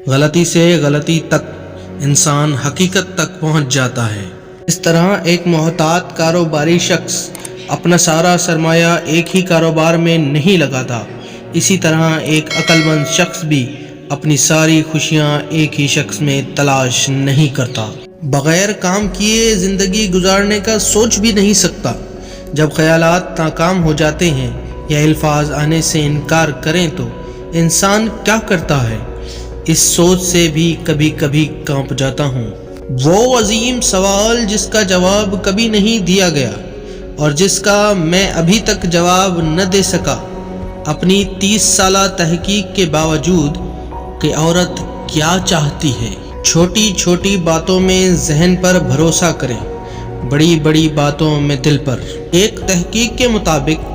غلطی سے غلطی تک انسان حقیقت تک پہنچ جاتا ہے۔ اس طرح ایک محتاط کاروباری شخص اپنا سارا سرمایہ ایک ہی کاروبار میں نہیں لگاتا، اسی طرح ایک عقل مند شخص بھی اپنی ساری خوشیاں ایک ہی شخص میں تلاش نہیں کرتا۔ بغیر کام کیے زندگی گزارنے کا سوچ بھی نہیں سکتا۔ جب خیالات ناکام ہو جاتے ہیں یا الفاظ آنے سے انکار کریں تو انسان کیا کرتا ہے؟ اس سوچ سے بھی کبھی کبھی کانپ جاتا ہوں۔ وہ عظیم سوال جس کا جواب کبھی نہیں دیا گیا اور جس کا میں ابھی تک جواب نہ دے سکا، اپنی 30 سالہ تحقیق کے باوجود کہ عورت کیا چاہتی ہے۔ چھوٹی چھوٹی باتوں میں ذہن پر بھروسہ کریں، بڑی بڑی باتوں میں دل پر۔ ایک تحقیق کے مطابق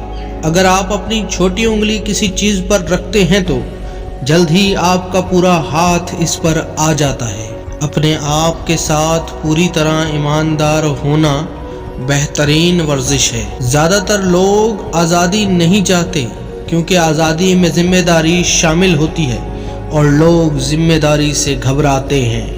اگر آپ اپنی چھوٹی انگلی کسی چیز پر رکھتے ہیں تو جلد ہی آپ کا پورا ہاتھ اس پر آ جاتا ہے۔ اپنے آپ کے ساتھ پوری طرح ایماندار ہونا بہترین ورزش ہے۔ زیادہ تر لوگ آزادی نہیں چاہتے کیونکہ آزادی میں ذمہ داری شامل ہوتی ہے اور لوگ ذمہ داری سے گھبراتے ہیں۔